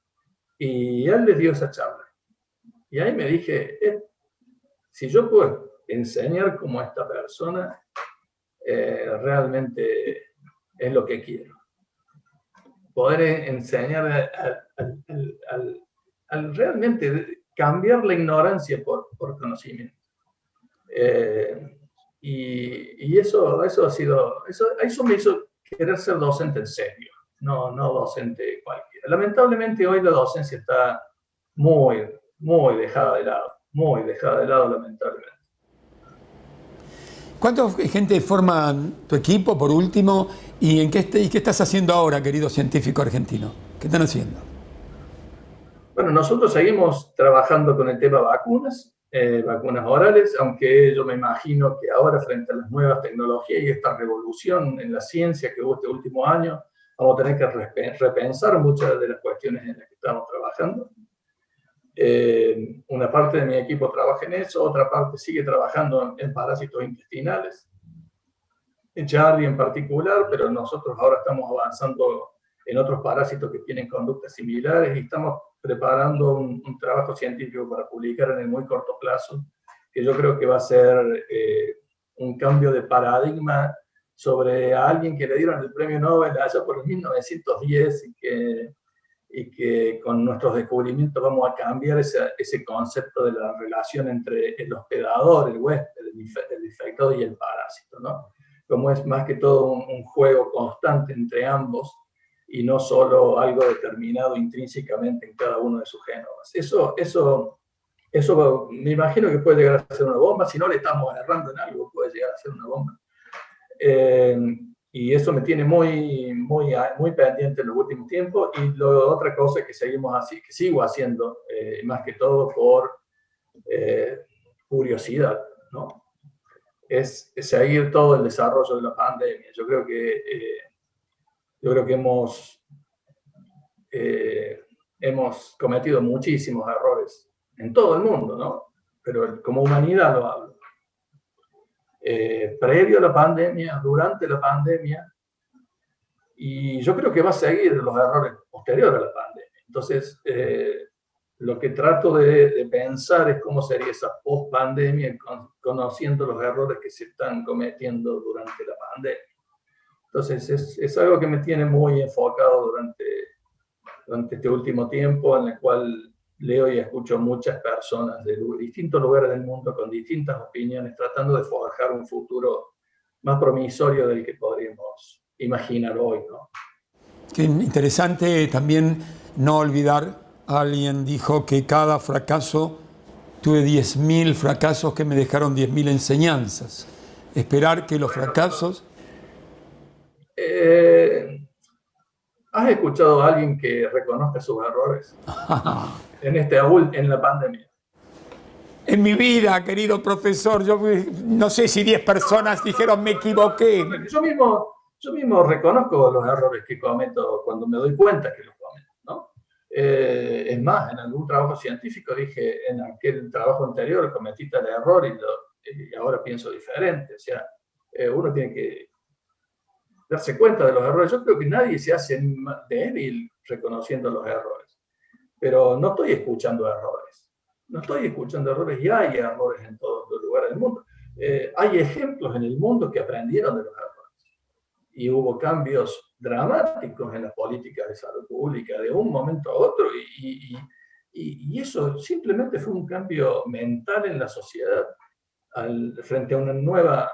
Y él les dio esa charla. Y ahí me dije, si yo puedo enseñar como esta persona, realmente es lo que quiero. Poder enseñar al realmente cambiar la ignorancia por conocimiento. Y eso me hizo querer ser docente en serio, no docente cualquiera. Lamentablemente hoy la docencia está muy dejada de lado, lamentablemente. ¿Cuánta gente forma tu equipo, por último? ¿Y qué estás haciendo ahora, querido científico argentino? ¿Qué están haciendo? Bueno, nosotros seguimos trabajando con el tema vacunas orales, aunque yo me imagino que ahora, frente a las nuevas tecnologías y esta revolución en la ciencia que hubo este último año, vamos a tener que repensar muchas de las cuestiones en las que estamos trabajando. Una parte de mi equipo trabaja en eso, otra parte sigue trabajando en parásitos intestinales, en Giardia en particular, pero nosotros ahora estamos avanzando en otros parásitos que tienen conductas similares y estamos preparando un trabajo científico para publicar en el muy corto plazo, que yo creo que va a ser un cambio de paradigma sobre a alguien que le dieron el premio Nobel allá por 1910 y que con nuestros descubrimientos vamos a cambiar ese concepto de la relación entre el hospedador, el huésped, el infectado y el parásito, ¿no? Como es más que todo un juego constante entre ambos y no solo algo determinado intrínsecamente en cada uno de sus genomas. Eso me imagino que puede llegar a ser una bomba, si no le estamos agarrando en algo, puede llegar a ser una bomba. Y eso me tiene muy pendiente en los últimos tiempos. Y otra cosa que sigo haciendo, más que todo por curiosidad, ¿no? Es seguir todo el desarrollo de la pandemia. Yo creo que hemos cometido muchísimos errores en todo el mundo, ¿no? Pero como humanidad lo hablo. Previo a la pandemia, durante la pandemia, y yo creo que va a seguir los errores posteriores a la pandemia. Entonces, lo que trato de pensar es cómo sería esa post-pandemia, conociendo los errores que se están cometiendo durante la pandemia. Entonces, es algo que me tiene muy enfocado durante este último tiempo, en el cual leo y escucho muchas personas de distintos lugares del mundo con distintas opiniones, tratando de forjar un futuro más promisorio del que podríamos imaginar hoy, ¿no? Qué interesante también no olvidar, alguien dijo que cada fracaso, tuve 10.000 fracasos que me dejaron 10.000 enseñanzas. Esperar que los fracasos... ¿Has escuchado a alguien que reconozca sus errores en la pandemia? En mi vida, querido profesor, yo no sé si 10 personas dijeron me equivoqué. Yo mismo reconozco los errores que cometo cuando me doy cuenta que los cometo, ¿no? Es más, en algún trabajo científico dije, en aquel trabajo anterior cometí tal error y ahora pienso diferente. O sea, uno tiene que darse cuenta de los errores. Yo creo que nadie se hace débil reconociendo los errores. pero no estoy escuchando errores. No estoy escuchando errores y hay errores en todos los lugares del mundo. Hay ejemplos en el mundo que aprendieron de los errores. Y hubo cambios dramáticos en las políticas de salud pública de un momento a otro y eso simplemente fue un cambio mental en la sociedad frente a una nueva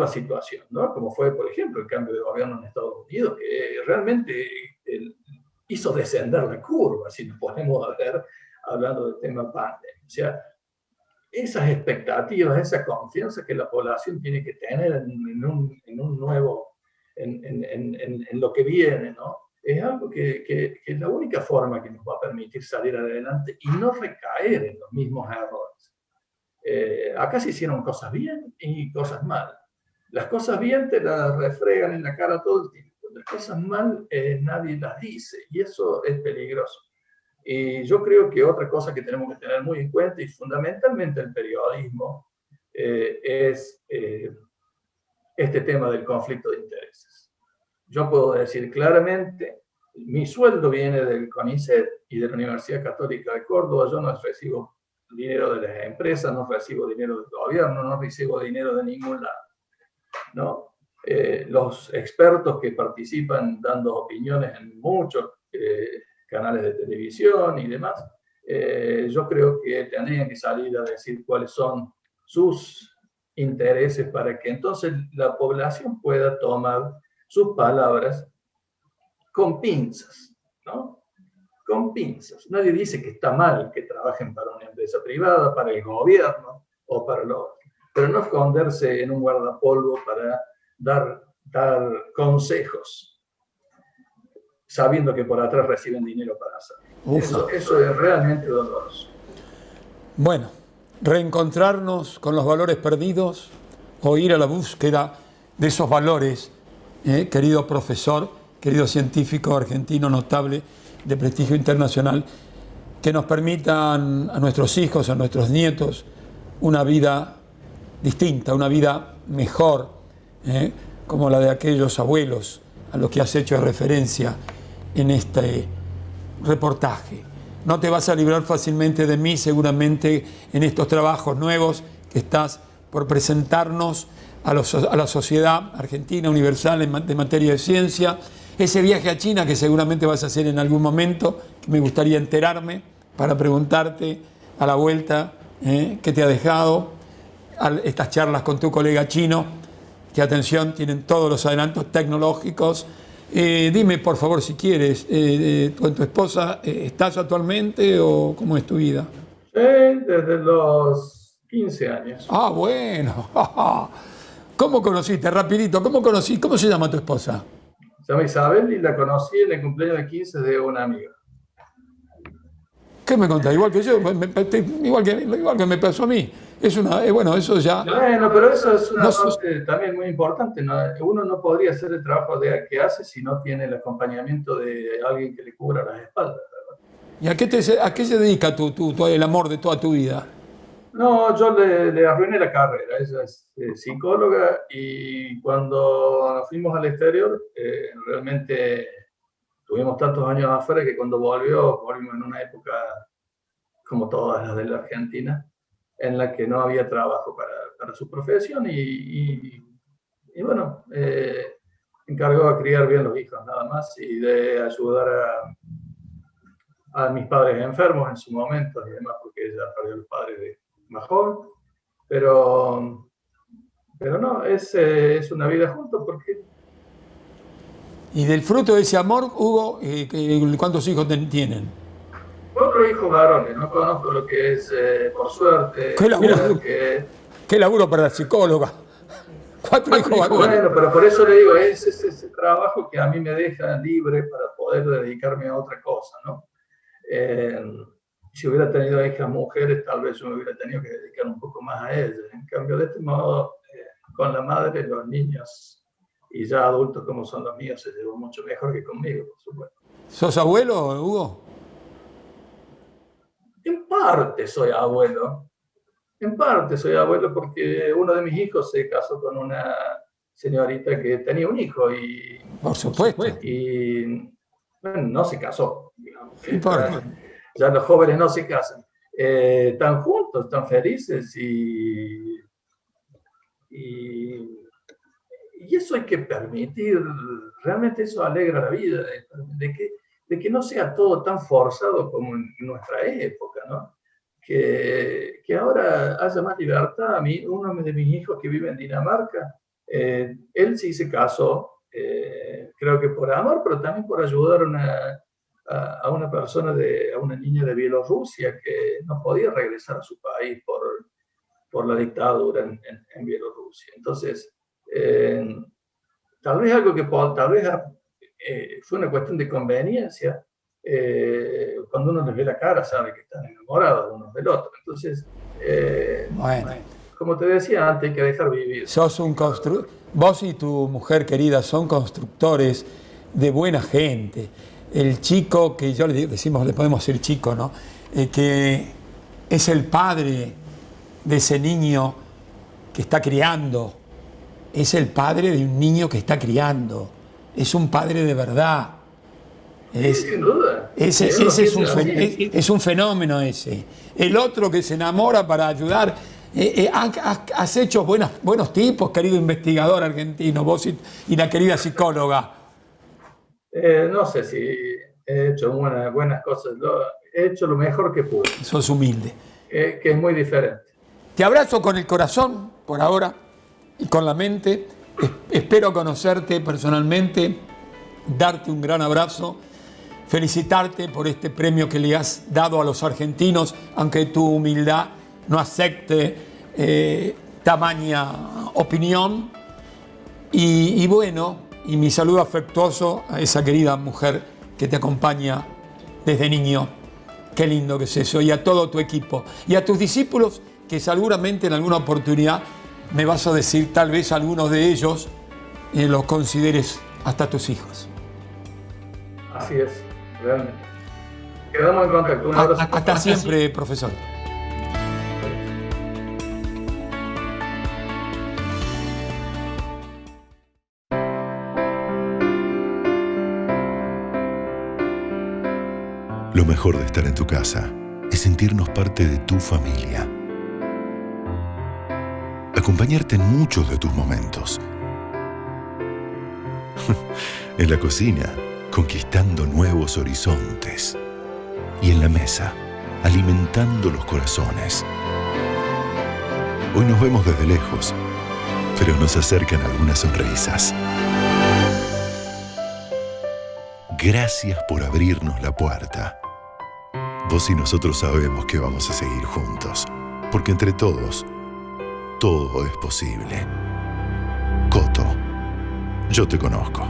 situación, ¿no? Como fue, por ejemplo, el cambio de gobierno en Estados Unidos, que realmente hizo descender la curva, si nos ponemos a ver, hablando del tema pandemia. O sea, esas expectativas, esa confianza que la población tiene que tener en lo que viene, ¿no? Es algo que es la única forma que nos va a permitir salir adelante y no recaer en los mismos errores. Acá se hicieron cosas bien y cosas mal. Las cosas bien te las refregan en la cara todo el tiempo. Las cosas mal nadie las dice y eso es peligroso. Y yo creo que otra cosa que tenemos que tener muy en cuenta, y fundamentalmente el periodismo, es este tema del conflicto de intereses. Yo puedo decir claramente, mi sueldo viene del CONICET y de la Universidad Católica de Córdoba, yo no recibo dinero de las empresas, no recibo dinero del gobierno, no recibo dinero de ningún lado, ¿no? Los expertos que participan dando opiniones en muchos canales de televisión y demás, yo creo que tendrían que salir a decir cuáles son sus intereses para que entonces la población pueda tomar sus palabras con pinzas, ¿no? Con pinzas. Nadie dice que está mal que trabajen para una empresa privada, para el gobierno o para los... Pero no esconderse en un guardapolvo para dar consejos sabiendo que por atrás reciben dinero para hacerlo. Eso es realmente doloroso. Bueno, reencontrarnos con los valores perdidos o ir a la búsqueda de esos valores, querido profesor, querido científico argentino notable de prestigio internacional, que nos permitan a nuestros hijos, a nuestros nietos, una vida distinta, una vida mejor, como la de aquellos abuelos a los que has hecho referencia en este reportaje. No te vas a librar fácilmente de mí, seguramente, en estos trabajos nuevos que estás por presentarnos a la sociedad argentina universal de materia de ciencia. Ese viaje a China que seguramente vas a hacer en algún momento, que me gustaría enterarme para preguntarte a la vuelta qué te ha dejado estas charlas con tu colega chino, que, atención, tienen todos los adelantos tecnológicos. Dime, por favor, si quieres, ¿con tu esposa estás actualmente o cómo es tu vida? Sí, desde los 15 años. Ah, bueno. ¿Cómo conociste? Rapidito, ¿cómo se llama tu esposa? Se llama Isabel y la conocí en el cumpleaños de 15 de una amiga. ¿Qué me contás? Igual que yo, igual que me pasó a mí. Bueno, eso ya... Bueno, pero eso es una parte también muy importante, ¿no? Uno no podría hacer el trabajo que hace si no tiene el acompañamiento de alguien que le cubra las espaldas, ¿verdad? ¿Y a qué se dedica el amor de toda tu vida? No, yo le arruiné la carrera. Ella es psicóloga y cuando nos fuimos al exterior, realmente tuvimos tantos años afuera que cuando volvimos en una época como todas las de la Argentina, en la que no había trabajo para su profesión y bueno, encargó a criar bien los hijos nada más y de ayudar a mis padres enfermos en su momento y demás, porque ella perdió el padre de más joven, pero no, es una vida juntos porque... Y del fruto de ese amor, Hugo, ¿cuántos hijos tienen? 4 hijos varones, no conozco lo que es, por suerte... ¿Qué laburo para la psicóloga? 4 hijos varones. Bueno, pero por eso le digo, es ese trabajo que a mí me deja libre para poder dedicarme a otra cosa, ¿no? Si hubiera tenido hijas mujeres, tal vez yo me hubiera tenido que dedicar un poco más a ellas. En cambio, de este modo, con la madre, los niños y ya adultos como son los míos se llevan mucho mejor que conmigo, por supuesto. ¿Sos abuelo, Hugo? En parte soy abuelo. En parte soy abuelo porque uno de mis hijos se casó con una señorita que tenía un hijo y... Por supuesto. Y bueno, no se casó, digamos. Ya los jóvenes no se casan. Están juntos, están felices y eso hay que permitir. Realmente eso alegra la vida, de que no sea todo tan forzado como en nuestra época, ¿no? Que ahora haya más libertad. A mí, uno de mis hijos que vive en Dinamarca, él sí se casó, creo que por amor, pero también por ayudar a una persona, a una niña de Bielorrusia que no podía regresar a su país por la dictadura en Bielorrusia. Entonces, tal vez algo que fue una cuestión de conveniencia. Cuando uno les ve la cara sabe que están enamorados unos del otro. Entonces, bueno, como te decía antes, hay que dejar vivir. Vos y tu mujer querida son constructores de buena gente. El chico que yo le podemos decir chico, ¿no? Que es el padre de ese niño que está criando. Es el padre de un niño que está criando. Es un padre de verdad. Sin duda. Es un fenómeno ese. El otro que se enamora para ayudar. Has hecho buenos tipos, querido investigador argentino, vos y la querida psicóloga. No sé si he hecho buenas cosas. He hecho lo mejor que pude. Sos humilde. Que es muy diferente. Te abrazo con el corazón, por ahora, y con la mente. Espero conocerte personalmente, darte un gran abrazo, felicitarte por este premio que le has dado a los argentinos, aunque tu humildad no acepte tamaña opinión. Y bueno, y mi saludo afectuoso a esa querida mujer que te acompaña desde niño. Qué lindo que es eso. Y a todo tu equipo. Y a tus discípulos, que seguramente en alguna oportunidad me vas a decir, tal vez algunos de ellos los consideres hasta tus hijos. Así es, realmente. Quedamos en contacto. Un abrazo. Hasta siempre, profesor. Lo mejor de estar en tu casa es sentirnos parte de tu familia. Acompañarte en muchos de tus momentos. En la cocina, conquistando nuevos horizontes. Y en la mesa, alimentando los corazones. Hoy nos vemos desde lejos, pero nos acercan algunas sonrisas. Gracias por abrirnos la puerta. Vos y nosotros sabemos que vamos a seguir juntos, porque entre todos, todo es posible. Coto, yo te conozco.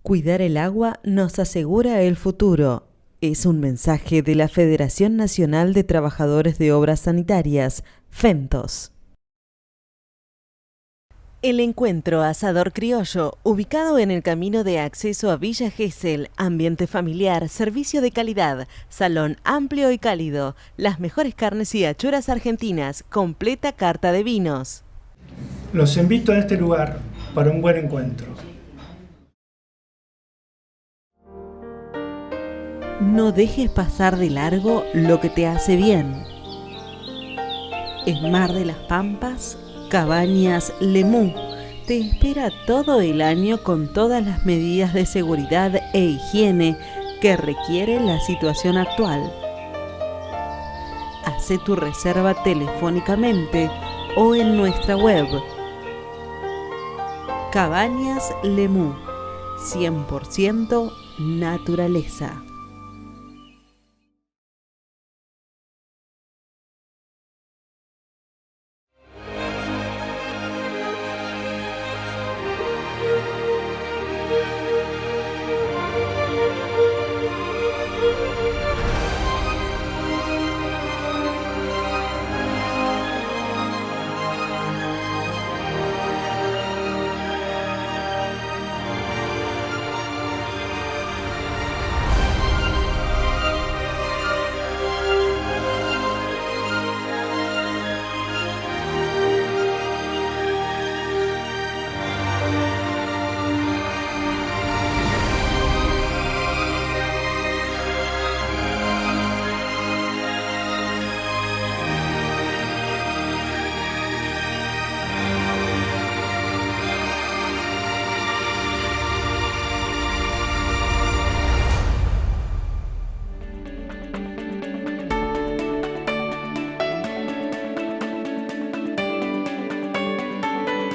Cuidar el agua nos asegura el futuro. Es un mensaje de la Federación Nacional de Trabajadores de Obras Sanitarias, FENTOS. El Encuentro Asador Criollo, ubicado en el camino de acceso a Villa Gesell, ambiente familiar, servicio de calidad, salón amplio y cálido, las mejores carnes y achuras argentinas, completa carta de vinos. Los invito a este lugar para un buen encuentro. No dejes pasar de largo lo que te hace bien. En Mar de las Pampas, Cabañas Lemú te espera todo el año con todas las medidas de seguridad e higiene que requiere la situación actual. Hacé tu reserva telefónicamente o en nuestra web. Cabañas Lemú, 100% naturaleza.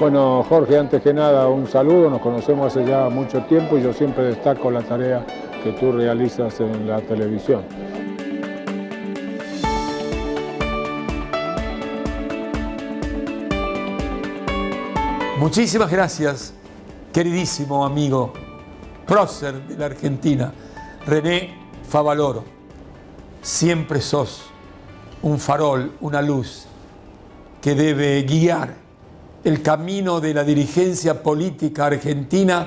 Bueno, Jorge, antes que nada un saludo, nos conocemos hace ya mucho tiempo y yo siempre destaco la tarea que tú realizas en la televisión. Muchísimas gracias, queridísimo amigo, prócer de la Argentina, René Favaloro. Siempre sos un farol, una luz que debe guiar el camino de la dirigencia política argentina,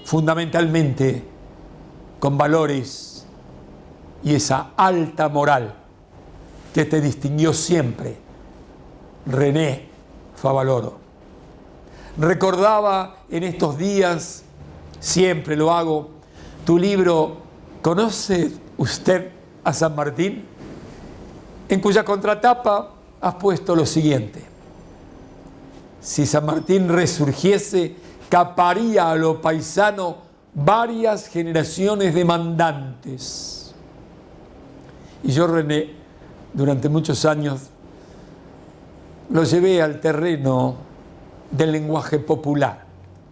fundamentalmente con valores y esa alta moral que te distinguió siempre, René Favaloro. Recordaba en estos días, siempre lo hago, tu libro ¿Conoce usted a San Martín?, en cuya contratapa has puesto lo siguiente: si San Martín resurgiese, caparía a lo paisano varias generaciones de mandantes. Y yo, René, durante muchos años lo llevé al terreno del lenguaje popular.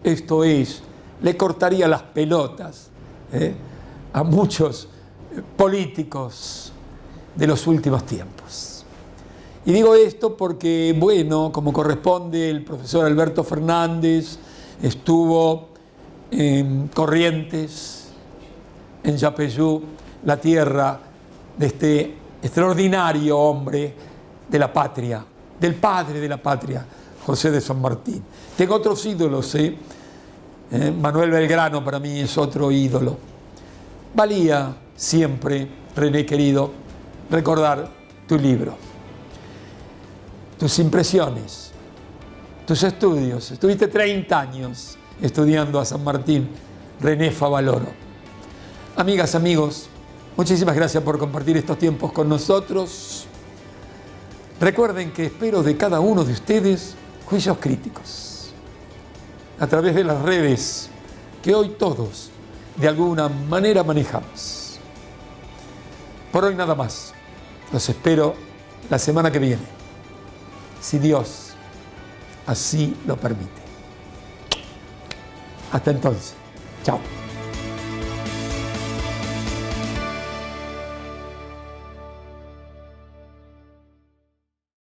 Esto es, le cortaría las pelotas a muchos políticos de los últimos tiempos. Y digo esto porque, bueno, como corresponde, el profesor Alberto Fernández estuvo en Corrientes, en Yapeyú, la tierra de este extraordinario hombre de la patria, del padre de la patria, José de San Martín. Tengo otros ídolos, Manuel Belgrano para mí es otro ídolo. Valía siempre, René querido, recordar tu libro, tus impresiones, tus estudios. Estuviste 30 años estudiando a San Martín, René Favaloro. Amigas, amigos, muchísimas gracias por compartir estos tiempos con nosotros. Recuerden que espero de cada uno de ustedes juicios críticos a través de las redes que hoy todos de alguna manera manejamos. Por hoy nada más. Los espero la semana que viene, si Dios así lo permite. Hasta entonces. Chao.